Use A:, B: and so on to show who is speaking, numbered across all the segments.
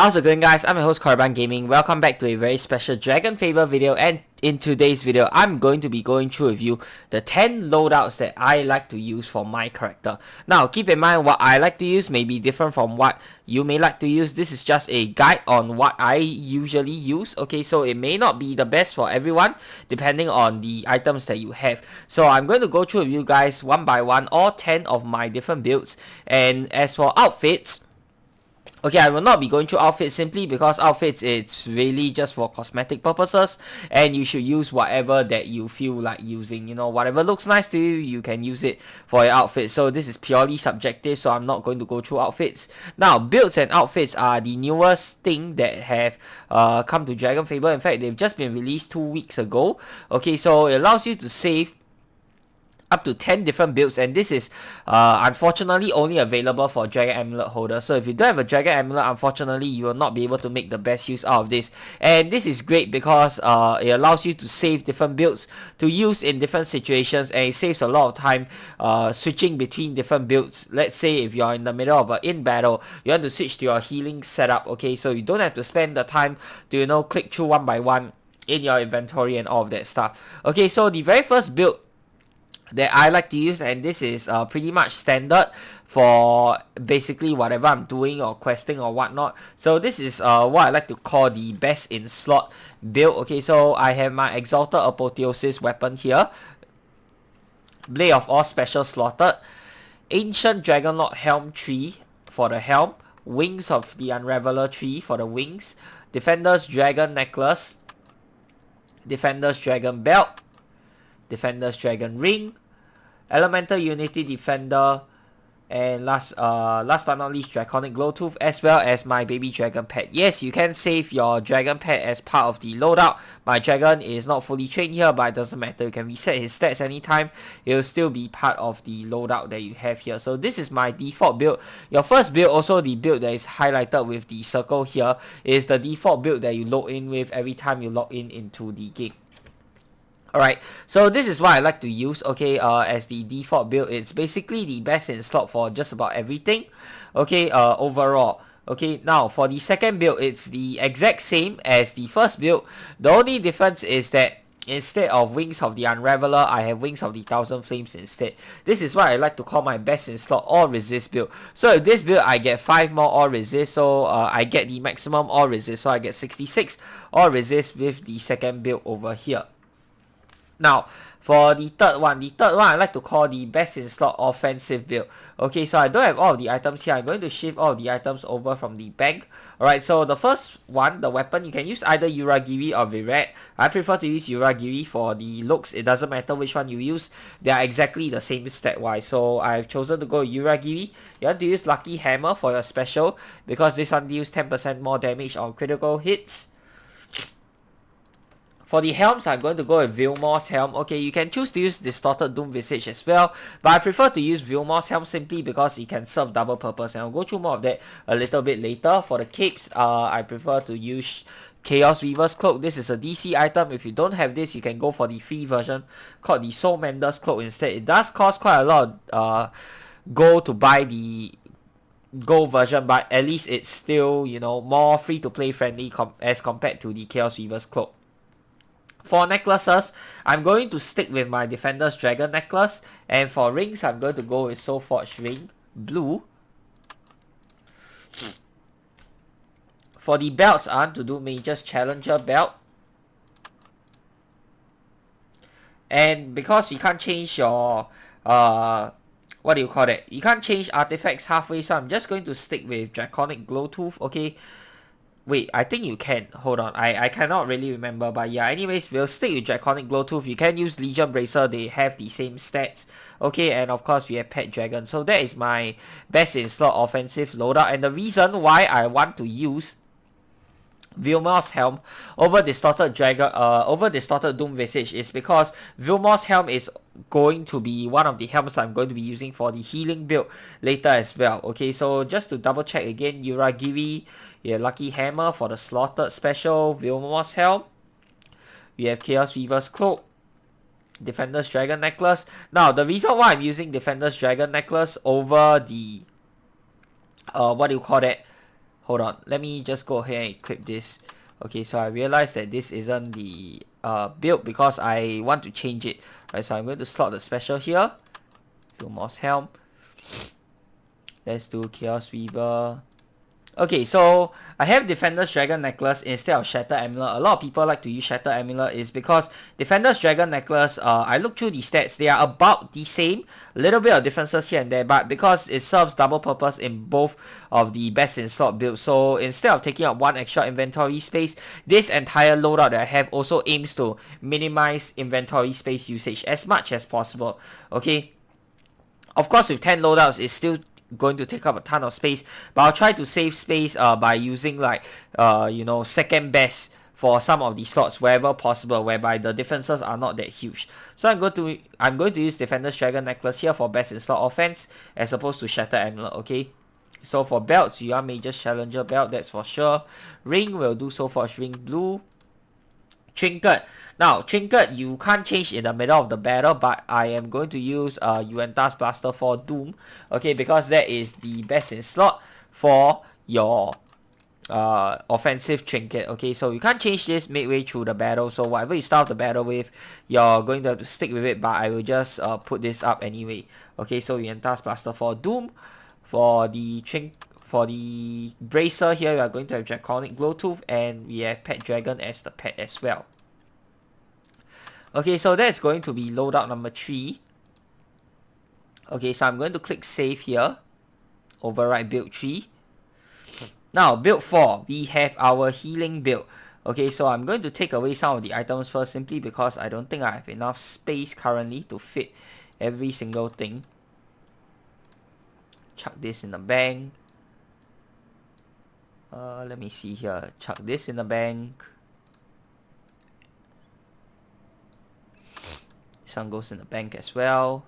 A: How's it going, guys? I'm your host Korban Gaming. Welcome back to a very special DragonFable video, and in today's video I'm going to be going through with you the 10 loadouts that I like to use for my character. Now keep in mind, what I like to use may be different from what you may like to use. This is just a guide on what I usually use, okay? So it may not be the best for everyone depending on the items that you have. So I'm going to go through with you guys one by one all 10 of my different builds. And as for outfits, okay, I will not be going through outfits simply because outfits, it's really just for cosmetic purposes, and you should use whatever that you feel like using. You know, whatever looks nice to you, you can use it for your outfit. So this is purely subjective, so I'm not going to go through outfits. Now, builds and outfits are the newest thing that have come to DragonFable. In fact, they've just been released 2 weeks ago. Okay, so it allows you to save up to 10 different builds, and this is unfortunately only available for Dragon Amulet holders. So if you don't have a Dragon Amulet, unfortunately you will not be able to make the best use out of this. And this is great because it allows you to save different builds to use in different situations, and it saves a lot of time switching between different builds. Let's say if you're in the middle of in battle, you want to switch to your healing setup, okay? So you don't have to spend the time to, you know, click through one by one in your inventory and all of that stuff. Okay, so the very first build that I like to use, and this is pretty much standard for basically whatever I'm doing or questing or whatnot. So this is what I like to call the best in slot build. Okay, so I have my Exalted Apotheosis weapon here, Blade of All Special slotted, Ancient Dragonlord Helm tree for the helm, Wings of the Unraveler tree for the wings, Defender's Dragon necklace, Defender's Dragon belt, Defender's Dragon ring, Elemental Unity Defender, and last but not least, Draconic Glowtooth, as well as my baby dragon pet. Yes, you can save your dragon pet as part of the loadout. My dragon is not fully trained here, but it doesn't matter. You can reset his stats anytime. It will still be part of the loadout that you have here. So this is my default build. Your first build, also the build that is highlighted with the circle here, is the default build that you log in with every time you log in into the game. Alright, so this is what I like to use, okay, as the default build. It's basically the best in slot for just about everything, okay, overall. Okay, now for the second build, it's the exact same as the first build. The only difference is that instead of Wings of the Unraveler, I have Wings of the Thousand Flames instead. This is what I like to call my best in slot all resist build. So if this build, I get 5 more all resist, so I get the maximum all resist, so I get 66 all resist with the second build over here. Now, for the third one I like to call the best in slot offensive build. Okay, so I don't have all of the items here. I'm going to shift all of the items over from the bank. Alright, so the first one, the weapon, you can use either Uragiri or Virat. I prefer to use Uragiri for the looks. It doesn't matter which one you use. They are exactly the same stat-wise. So I've chosen to go Uragiri. You want to use Lucky Hammer for your special, because this one deals 10% more damage on critical hits. For the helms, I'm going to go with Vilmor's helm. Okay, you can choose to use Distorted Doom Visage as well, but I prefer to use Vilmor's helm simply because it can serve double purpose, and I'll go through more of that a little bit later. For the capes, I prefer to use Chaos Weaver's Cloak. This is a DC item. If you don't have this, you can go for the free version called the Soul Mender's Cloak instead. It does cost quite a lot of gold to buy the gold version, but at least it's still, you know, more free to play friendly as compared to the Chaos Weaver's Cloak. For necklaces, I'm going to stick with my Defender's Dragon necklace, and for rings, I'm going to go with Soulforged ring, blue. For the belts, I want to do Mage's Challenger belt. And because you can't change your, what do you call that? You can't change artifacts halfway, so I'm just going to stick with Draconic Glowtooth, okay? Wait, I think you can. Hold on. I cannot really remember. But yeah, anyways, we'll stick with Draconic Glowtooth. You can use Legion Bracer. They have the same stats. Okay, and of course, we have Pet Dragon. So that is my best in slot offensive loadout. And the reason why I want to use Vilmor's helm over Distorted Doom Visage is because Vilmor's helm is going to be one of the helms I'm going to be using for the healing build later as well. Okay, so just to double check again, Uragiri, yeah, Lucky Hammer for the Slaughtered special, Vilmor's helm. We have Chaos Weaver's Cloak, Defender's Dragon necklace. Now, the reason why I'm using Defender's Dragon necklace over the what do you call that? hold on, let me just go ahead and equip this. Okay, so I realized that this isn't the build because I want to change it. Right, so I'm going to slot the special here. Vilmos Helm. Let's do Chaos Weaver. Okay, so I have Defender's Dragon Necklace instead of Shatter Amulet. A lot of people like to use Shatter Amulet is because Defender's Dragon Necklace, I looked through the stats, they are about the same. A little bit of differences here and there, but because it serves double purpose in both of the best in slot builds, so instead of taking up one extra inventory space, this entire loadout that I have also aims to minimize inventory space usage as much as possible. Okay, of course with 10 loadouts, it's still going to take up a ton of space, but I'll try to save space by using like you know, second best for some of the slots wherever possible, whereby the differences are not that huge. So I'm going to use Defender's Dragon Necklace here for best in slot offense as opposed to Shatter Amulet. Okay, so for belts, you are Major Challenger belt, that's for sure. Ring will do so for ring blue. Trinket. Now, Trinket, you can't change in the middle of the battle, but I am going to use Uentas Blaster for Doom. Okay, because that is the best in slot for your offensive Trinket. Okay, so you can't change this midway through the battle. So whatever you start the battle with, you're going to have to stick with it, but I will just put this up anyway. Okay, so Uentas Blaster for Doom. For the Bracer here, we are going to have Draconic Glowtooth, and we have Pet Dragon as the pet as well. Okay, so that's going to be loadout number 3. Okay, so I'm going to click save here. Override build 3. Now, build 4, we have our healing build. Okay, so I'm going to take away some of the items first, simply because I don't think I have enough space currently to fit every single thing. Chuck this in the bank. Let me see here. Chuck this in the bank. This one goes in the bank as well.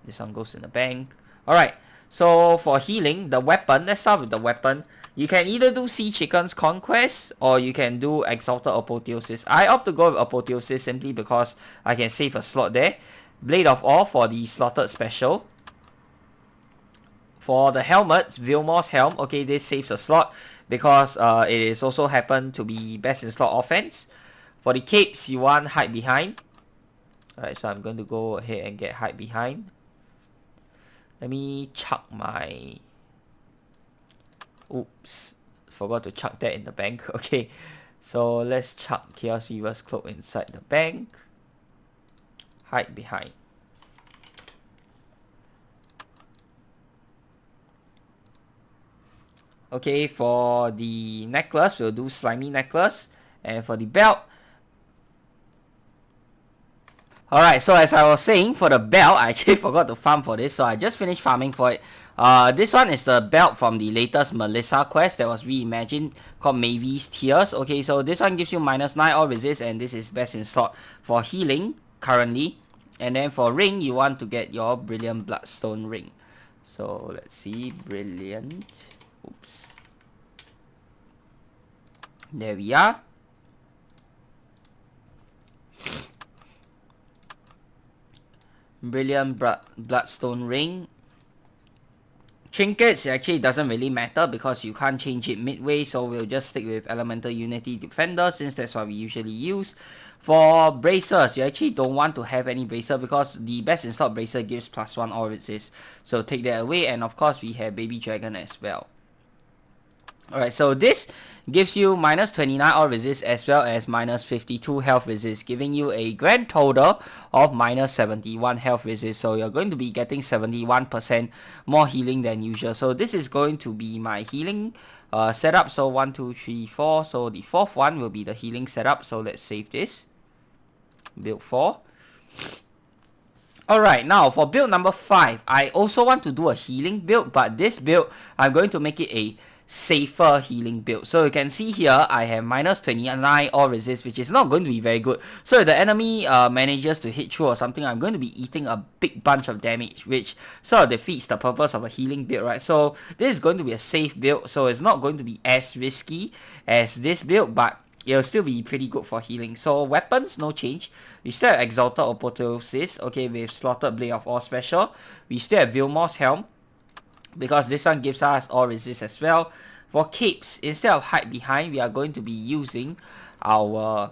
A: This one goes in the bank. Alright, so for healing, the weapon, let's start with the weapon. You can either do Sea Chicken's Conquest or you can do Exalted Apotheosis. I opt to go with Apotheosis simply because I can save a slot there. Blade of Awe for the slotted special. For the helmets, Vilmos Helm, okay, this saves a slot because it is also happen to be best in slot offense. For the capes, you want Hide Behind. Alright, so I'm going to go ahead and get Hide Behind. Let me chuck my... Oops, forgot to chuck that in the bank. Okay, so let's chuck Chaos Weaver's Cloak inside the bank. Hide Behind. Okay, for the necklace, we'll do Slimy Necklace. And for the belt... Alright, so as I was saying, for the belt, I actually forgot to farm for this, so I just finished farming for it. This one is the belt from the latest Melissa quest that was reimagined, called Mavy's Tears. Okay, so this one gives you -9 all resist, and this is best in slot for healing currently. And then for ring, you want to get your Brilliant Bloodstone ring. So let's see, Brilliant. Oops. There we are. Brilliant Bloodstone ring. Trinkets actually doesn't really matter because you can't change it midway, so we'll just stick with Elemental Unity Defender since that's what we usually use. For bracers, you actually don't want to have any bracer because the best in slot bracer gives +1 all resist. So take that away, and of course we have Baby Dragon as well. Alright, so this gives you -29 all resist as well as -52 health resist, giving you a grand total of -71 health resist. So you're going to be getting 71% more healing than usual. So this is going to be my healing setup. So 1, 2, 3, 4. So the fourth one will be the healing setup. So let's save this. Build 4. Alright, now for build number 5, I also want to do a healing build, but this build, I'm going to make it a safer healing build. So you can see here, I have -29 all resist, which is not going to be very good. So if the enemy manages to hit through or something, I'm going to be eating a big bunch of damage, which sort of defeats the purpose of a healing build, right? So this is going to be a safe build, so it's not going to be as risky as this build, but it'll still be pretty good for healing. So weapons, no change. We still have Exalted Apotheosis, okay, with Slaughtered Blade of Awe special. We still have Vilmos Helm. because this one gives us all resist as well. For capes, instead of hide behind, we are going to be using our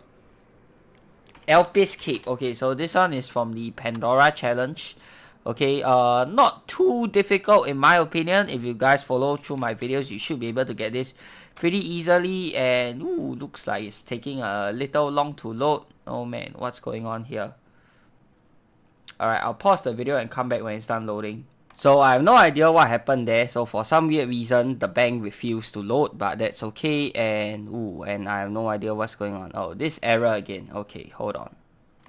A: Elpis cape. Okay, so this one is from the Pandora challenge. Okay, not too difficult in my opinion. If you guys follow through my videos, you should be able to get this pretty easily. And ooh, looks like it's taking a little long to load. Oh man, what's going on here? Alright, I'll pause the video and come back when it's done loading. So I have no idea what happened there. So for some weird reason, the bank refused to load, but that's okay. And ooh, and I have no idea what's going on. Oh, this error again. Okay, hold on.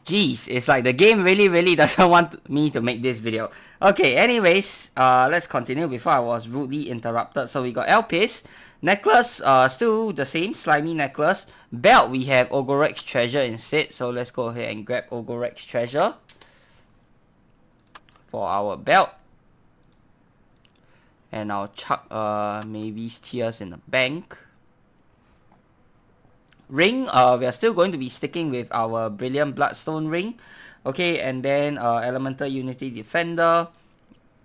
A: Jeez, it's like the game really doesn't want me to make this video. Okay, anyways, let's continue before I was rudely interrupted. So we got Elpis. Necklace, still the same, slimy necklace. Belt, we have Ogorek's treasure instead. So let's go ahead and grab Ogorek's treasure for our belt. And I'll chuck maybe tears in the bank. Ring, we are still going to be sticking with our Brilliant Bloodstone ring. Okay, and then Elemental Unity Defender.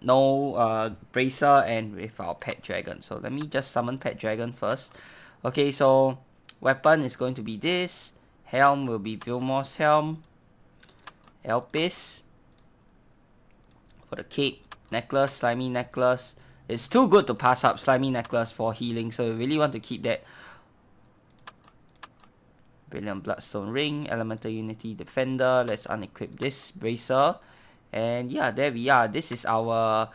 A: No Bracer, and with our Pet Dragon. So let me just summon Pet Dragon first. Okay, so weapon is going to be this. Helm will be Vilmor's Helm. Elpis. For the cape, necklace, slimy necklace. It's too good to pass up slimy necklace for healing, so we really want to keep that. Brilliant Bloodstone ring, Elemental Unity Defender. Let's unequip this bracer. And yeah, there we are. This is our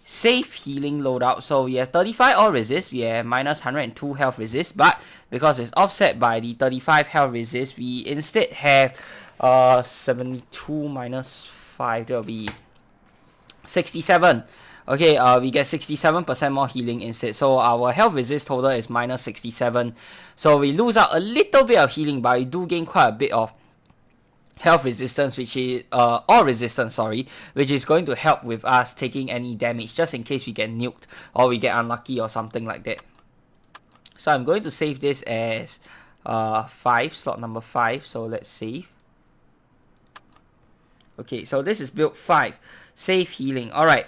A: safe healing loadout. So we have 35 all resist, we have minus 102 health resist, but because it's offset by the 35 health resist, we instead have 72 minus 5, that will be 67. Okay, we get 67% more healing instead. So our health resist total is minus 67. So we lose out a little bit of healing, but we do gain quite a bit of health resistance, which is or resistance, sorry, which is going to help with us taking any damage just in case we get nuked or we get unlucky or something like that. So I'm going to save this as 5, slot number 5. So let's save. Okay, so this is build 5, save healing. Alright,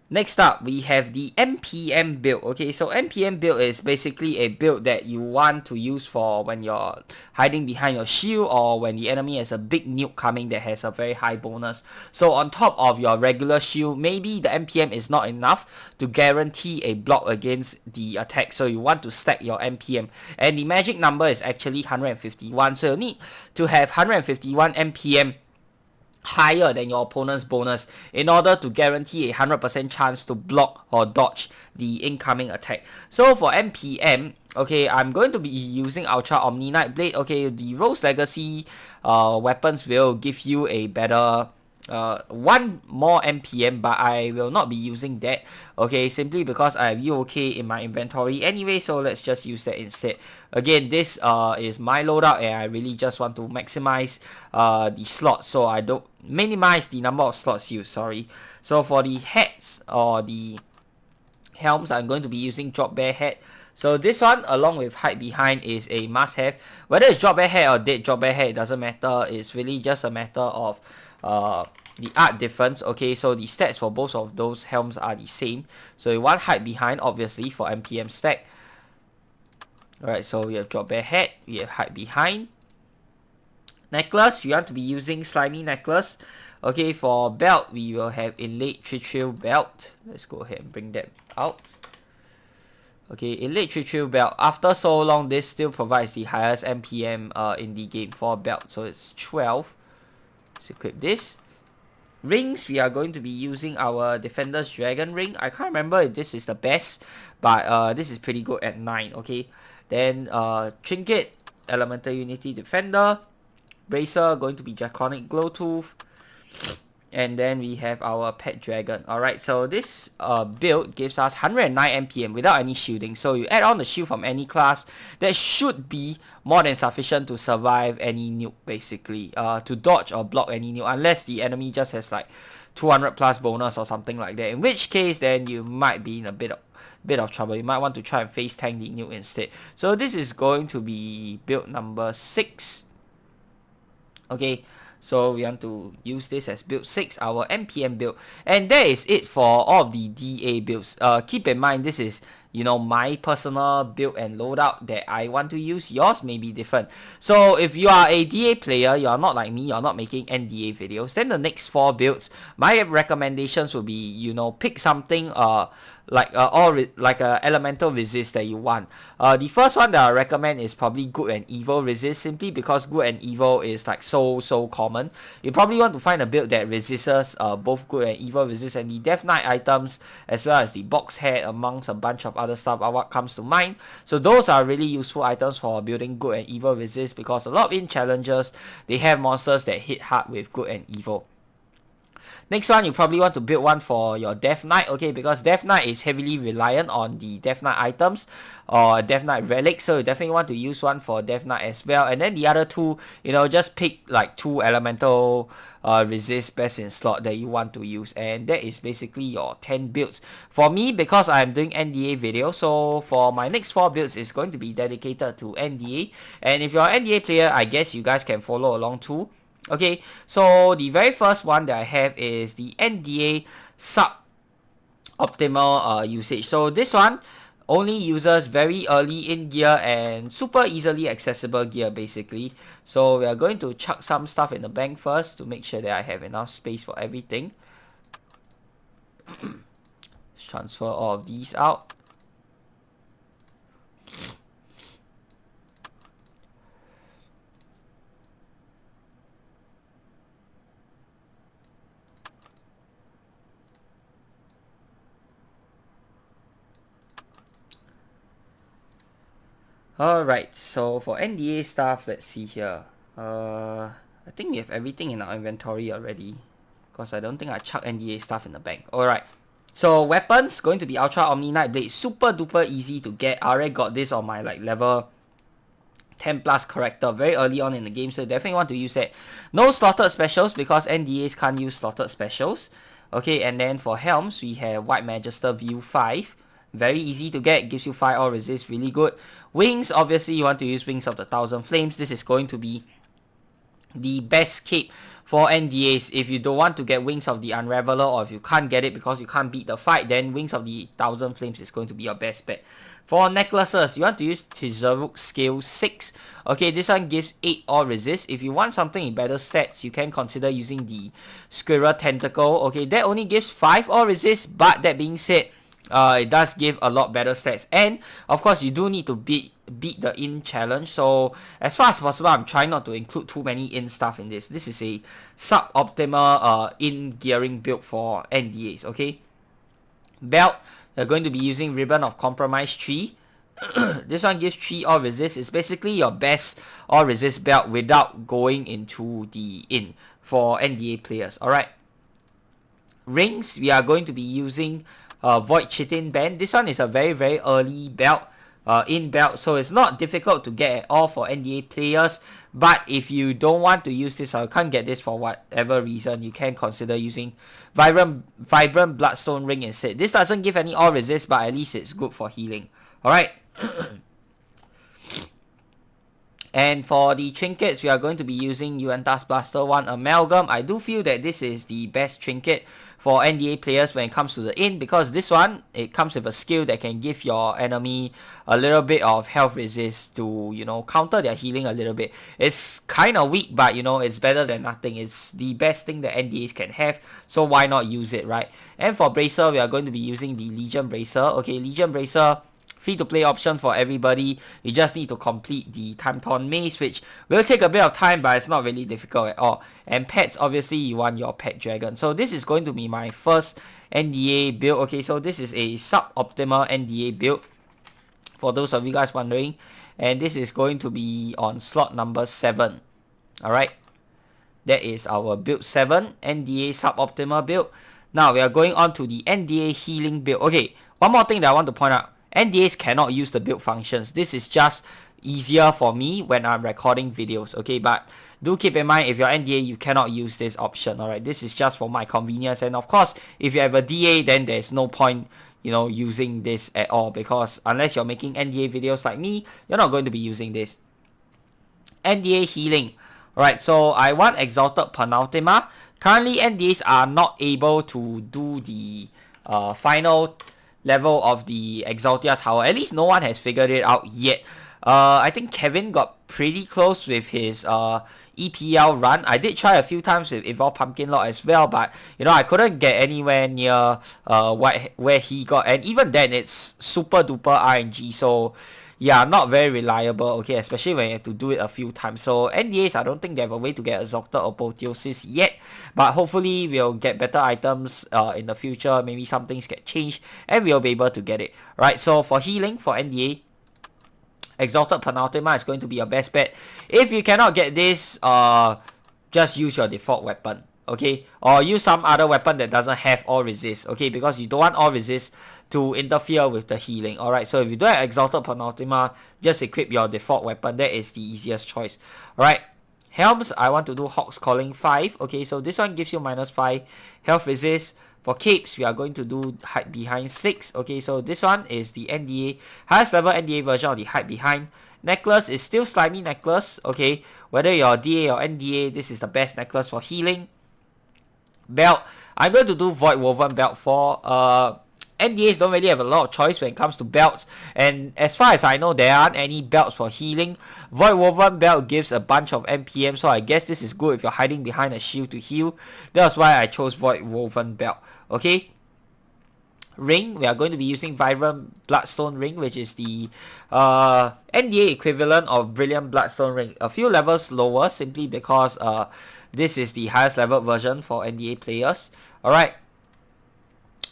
A: next up we have the Mpm build. Okay, so Mpm build is basically a build that you want to use for when you're hiding behind your shield or when the enemy has a big nuke coming that has a very high bonus. So on top of your regular shield, maybe the Mpm is not enough to guarantee a block against the attack, so you want to stack your Mpm, and the magic number is actually 151, so you need to have 151 Mpm higher than your opponent's bonus in order to guarantee a 100% chance to block or dodge the incoming attack. So for Mpm, okay, I'm going to be using Ultra Omni Knight Blade. Okay, the Rose Legacy weapons will give you a better one more Mpm, but I will not be using that, okay, simply because I have UOK in my inventory anyway, so let's just use that instead. Again, this is my loadout and I really just want to maximize the slots, so I don't minimize the number of slots used, sorry. So for the hats or the helms, I'm going to be using Drop Bear Hat. So this one, along with Hide Behind, is a must-have. Whether it's Drop Bear Hat or Dead Drop Bear Hat, it doesn't matter. It's really just a matter of the art difference. Okay, so the stats for both of those helms are the same. So you want Hide Behind, obviously, for Mpm stack. Alright, so we have Drop Bear Hat, we have Hide Behind. Necklace, we want to be using Slimy Necklace. Okay, for belt, we will have Elite Trill Belt. Let's go ahead and bring that out. Okay, Elite Trill Belt. After so long, this still provides the highest Mpm in the game for belt. So it's 12. Let's equip this. Rings, we are going to be using our Defender's Dragon Ring. I can't remember if this is the best, but this is pretty good at 9. Okay, then Trinket, Elemental Unity Defender. Bracer, going to be Draconic Glowtooth. And then we have our Pet Dragon. Alright, so this build gives us 109 Mpm without any shielding. So you add on the shield from any class, that should be more than sufficient to survive any nuke, basically. To dodge or block any nuke, unless the enemy just has like 200 plus bonus or something like that. In which case, then you might be in a bit of trouble. You might want to try and face tank the nuke instead. So this is going to be build number 6. Okay, So we want to use this as build 6, our Mpm build. And that is it for all of the DA builds. Keep in mind, this is, you know, my personal build and loadout that I want to use. Yours may be different. So if you are a DA player, you are not like me, you're not making NDA videos, then the next 4 builds, my recommendations will be, you know, pick something like a elemental resist that you want. The first one that I recommend is probably good and evil resist, simply because good and evil is like so common. You probably want to find a build that resists both good and evil resist, and the Death Knight items as well as the box head amongst a bunch of other stuff are what comes to mind. So those are really useful items for building good and evil resist, because a lot of in challenges they have monsters that hit hard with good and evil. Next one, you probably want to build one for your Death Knight, okay, because Death Knight is heavily reliant on the Death Knight items or Death Knight relics, so you definitely want to use one for Death Knight as well. And then the other 2, you know, just pick like 2 elemental resist best in slot that you want to use, and that is basically your 10 builds. For me, because I'm doing NDA video, so for my next 4 builds is going to be dedicated to NDA, and if you're an NDA player, I guess you guys can follow along too. Okay, so the very first one that I have is the NDA sub-optimal usage. So this one only uses very early in gear and super easily accessible gear basically. So we are going to chuck some stuff in the bank first to make sure that I have enough space for everything. Let's transfer all of these out. Alright, so for NDA stuff, let's see here. I think we have everything in our inventory already, because I don't think I chuck NDA stuff in the bank. Alright, so weapons, going to be Ultra Omni Knight Blade, super duper easy to get. I already got this on my like level 10 plus character very early on in the game, so you definitely want to use it. No slotted specials, because NDAs can't use slotted specials. Okay, and then for Helms, we have White Magister View 5. Very easy to get, gives you 5 all resist, really good. Wings, obviously you want to use Wings of the Thousand Flames. This is going to be the best cape for NDAs. If you don't want to get Wings of the Unraveler, or if you can't get it because you can't beat the fight, then Wings of the Thousand Flames is going to be your best bet. For necklaces, you want to use Tizaruk Scale 6. Okay, this one gives 8 all resist. If you want something in better stats, you can consider using the Squirrel Tentacle. Okay, that only gives 5 all resist, but that being said, it does give a lot better stats, and of course you do need to beat the in challenge. So as far as possible, I'm trying not to include too many in stuff in this. This is a suboptimal in gearing build for NDAs. Okay, belt, you're going to be using Ribbon of Compromise 3. This one gives 3 all resist. It's basically your best all resist belt without going into the in for NDA players. Alright, rings, we are going to be using Void Chitin Band. This one is a very early belt, in belt, so it's not difficult to get at all for NDA players. But if you don't want to use this, or can't get this for whatever reason, you can consider using Vibrant Bloodstone Ring instead. This doesn't give any all resist, but at least it's good for healing. Alright. And for the trinkets, we are going to be using Yuanta's Blaster 1 Amalgam. I do feel that this is the best trinket for NDA players when it comes to the in, because this one, it comes with a skill that can give your enemy a little bit of health resist to, you know, counter their healing a little bit. It's kind of weak, but you know, it's better than nothing. It's the best thing that NDAs can have, so why not use it, right? And for Bracer, we are going to be using the Legion Bracer. Okay, Legion Bracer, free to play option for everybody. You just need to complete the Time Torn Maze, which will take a bit of time, but it's not really difficult at all. And pets, obviously you want your pet dragon. So this is going to be my first NDA build. Okay, so this is a suboptimal NDA build, for those of you guys wondering. And this is going to be on slot number 7. Alright, that is our build 7, NDA suboptimal build. Now we are going on to the NDA healing build. Okay, one more thing that I want to point out. NDAs cannot use the build functions. This is just easier for me when I'm recording videos, okay? But do keep in mind, if you're NDA, you cannot use this option, alright? This is just for my convenience. And of course, if you have a DA, then there's no point, you know, using this at all, because unless you're making NDA videos like me, you're not going to be using this. NDA healing. Alright, so I want Exalted Penultima. Currently, NDAs are not able to do the final level of the Exaltia Tower. At least no one has figured it out yet. I think Kevin got pretty close with his EPL run. I did try a few times with Evolved Pumpkin Lord as well, but you know, I couldn't get anywhere near where he got, and even then it's super duper RNG, so yeah, not very reliable, okay, especially when you have to do it a few times. So NDAs, I don't think they have a way to get Exalted Apotheosis yet, but hopefully we'll get better items in the future. Maybe some things get changed and we'll be able to get it. Right, so for healing, for NDA, Exalted Penultima is going to be your best bet. If you cannot get this, just use your default weapon, okay? Or use some other weapon that doesn't have all resist, okay? Because you don't want all resist to interfere with the healing, alright? So if you don't have Exalted Penultima, just equip your default weapon. That is the easiest choice, alright? Helms, I want to do Hawk's Calling 5, okay? So this one gives you -5 health resist. For capes, we are going to do hide behind 6. Okay, so this one is the NDA, highest level NDA version of the hide behind. Necklace is still slimy necklace. Okay, whether you're DA or NDA, this is the best necklace for healing. Belt, I'm going to do Void Woven belt for NDAs don't really have a lot of choice when it comes to belts, and as far as I know, there aren't any belts for healing. Void Woven belt gives a bunch of MPM, so I guess this is good if you're hiding behind a shield to heal. That's why I chose Void Woven belt. Okay. Ring, we are going to be using Vibrant Bloodstone Ring, which is the NDA equivalent of Brilliant Bloodstone Ring. A few levels lower, simply because this is the highest level version for NDA players. Alright.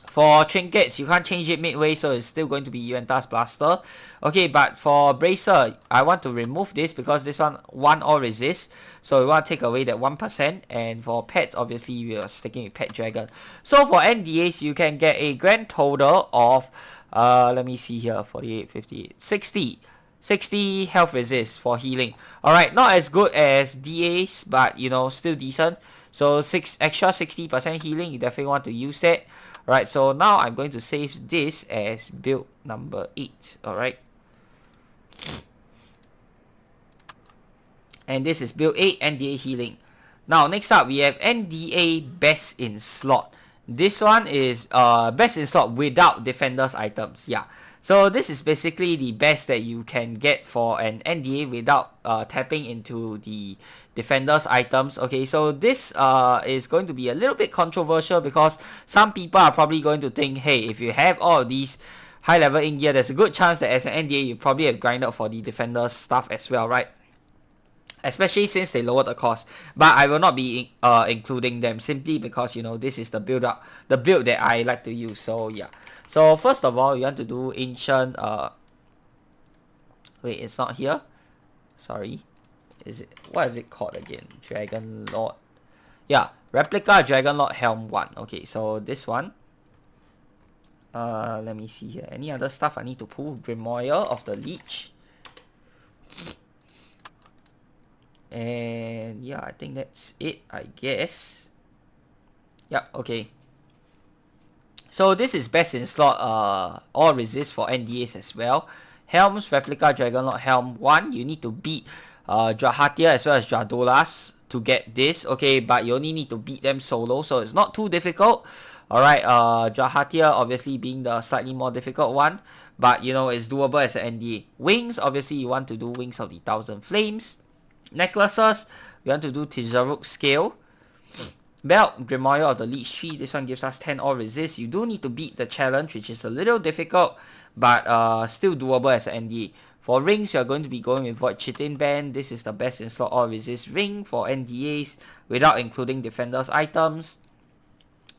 A: For Trinkets, you can't change it midway, so it's still going to be Yuenta's Blaster. Okay, but for Bracer, I want to remove this because this one all resist. So we want to take away that 1%. And for pets, obviously, we are sticking with Pet Dragon. So for NDAs, you can get a grand total of, let me see here, 48, 58, 60. 60 health resist for healing. Alright, not as good as DAs, but you know, still decent. So extra 60% healing, you definitely want to use that. Right, so now I'm going to save this as build number 8. Alright. And this is build 8, NDA healing. Now, next up, we have NDA best in slot. This one is best in slot without defenders items. Yeah. So this is basically the best that you can get for an NDA without tapping into the defenders items. Okay, so this is going to be a little bit controversial because some people are probably going to think, hey, if you have all of these high level in gear, there's a good chance that as an NDA you probably have grinded for the defenders stuff as well, right? Especially since they lowered the cost. But I will not be including them simply because, you know, this is the build that I like to use. So yeah. So first of all, you want to do ancient wait, it's not here. Sorry. What is it called again? Dragon Lord. Yeah, Replica Dragon Lord Helm 1. Okay, so this one. Let me see here. Any other stuff I need to pull? Grimoire of the Leech. And yeah, I think that's it, I guess. Yep, okay. So this is best in slot all resist for NDAs as well. Helms, Replica, Dragonlord, Helm 1. You need to beat Drahatia as well as Dradolas to get this. Okay, but you only need to beat them solo, so it's not too difficult. Alright, Drahatia obviously being the slightly more difficult one. But you know, it's doable as an NDA. Wings, obviously you want to do Wings of the Thousand Flames. Necklaces, we want to do Tizaruk Scale. Belt, Grimoire of the Leech Tree. This one gives us 10 all resist. You do need to beat the challenge, which is a little difficult, but still doable as an NDA. For rings, you are going to be going with Void Chitin Band. This is the best in slot all resist ring for NDAs without including defenders items.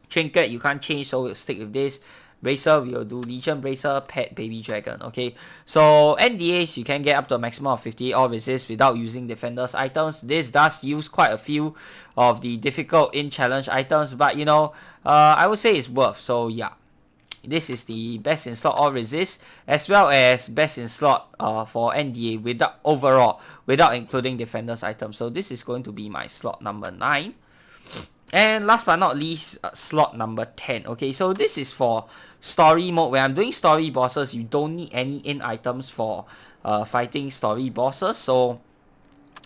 A: Trinket, you can't change, so we'll stick with this. Bracer, we will do Legion Bracer, Pet, Baby Dragon. Okay, so NDAs, you can get up to a maximum of 58 all resist without using defenders items. This does use quite a few of the difficult in challenge items, but you know, I would say it's worth. So yeah, this is the best in slot all resist as well as best in slot for NDA without including defenders items. So this is going to be my slot number 9. And last but not least, slot number 10. Okay, so this is for story mode. When I'm doing story bosses, you don't need any in items for fighting story bosses. So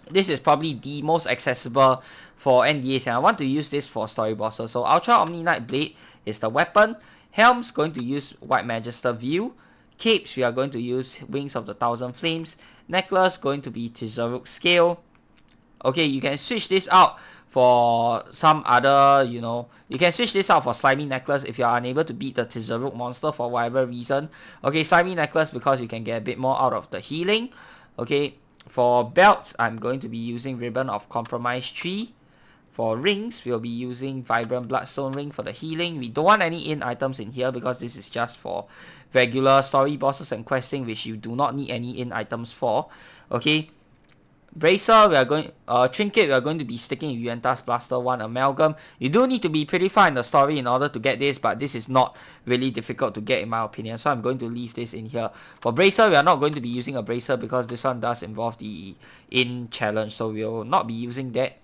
A: This is probably the most accessible for NDAs, and I want to use this for story bosses. So Ultra Omni Knight Blade is the weapon. Helms going to use White Magister View. Capes, we are going to use Wings of the Thousand Flames. Necklace going to be Tizaruk Scale. Okay, you can switch this out for some other, you can switch this out for Slimy Necklace if you are unable to beat the Tizaruk monster for whatever reason. Okay, Slimy Necklace because you can get a bit more out of the healing. Okay, for belts, I'm going to be using Ribbon of Compromise Tree. For rings, we'll be using Vibrant Bloodstone Ring for the healing. We don't want any in items in here because this is just for regular story bosses and questing, which you do not need any in items for. Okay. Bracer, we are going, Trinket, we are going to be sticking with Yuenta's Blaster 1 Amalgam. You do need to be pretty far in the story in order to get this, but this is not really difficult to get in my opinion, so I'm going to leave this in here. For Bracer, we are not going to be using a Bracer because this one does involve the in challenge, so we will not be using that.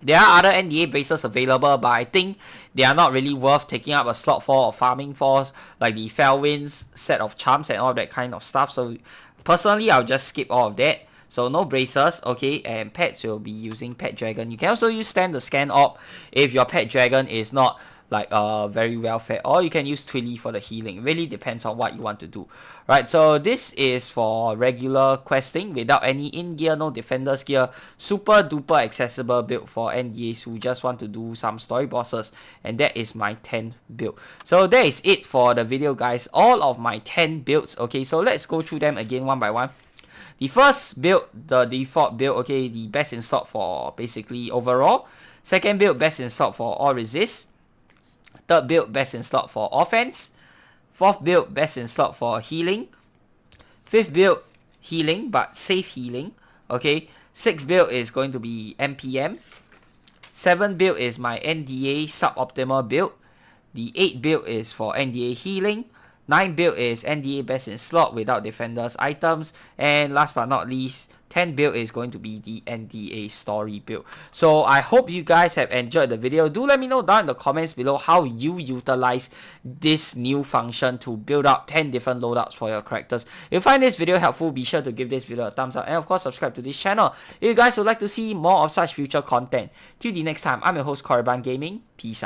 A: There are other NDA bracers available, but I think they are not really worth taking up a slot for or farming for, like the Felwinds set of charms and all that kind of stuff. So personally, I'll just skip all of that. So no bracers, okay, and pets will be using Pet Dragon. You can also use Stand the Scan Op if your Pet Dragon is not like very well fed, or you can use Twilly for the healing. It really depends on what you want to do. Right, so this is for regular questing without any in gear, no defenders gear, super duper accessible build for NDAs who just want to do some story bosses, and that is my 10th build. So that is it for the video, guys. All of my 10 builds. Okay, so let's go through them again one by one. The first build, the default build, okay, the best in slot for basically overall. Second build, best in slot for all resist. Third build, best in slot for offense. Fourth build, best in slot for healing. Fifth build, healing, but safe healing. Okay. Sixth build is going to be Mpm. Seventh build is my NDA suboptimal build. The eighth build is for NDA healing. 9 build is NDA best in slot without defenders items. And last but not least, 10 build is going to be the NDA story build. So I hope you guys have enjoyed the video. Do let me know down in the comments below how you utilize this new function to build up 10 different loadouts for your characters. If you find this video helpful, be sure to give this video a thumbs up. And of course, subscribe to this channel if you guys would like to see more of such future content. Till the next time, I'm your host, Korriban Gaming. Peace out.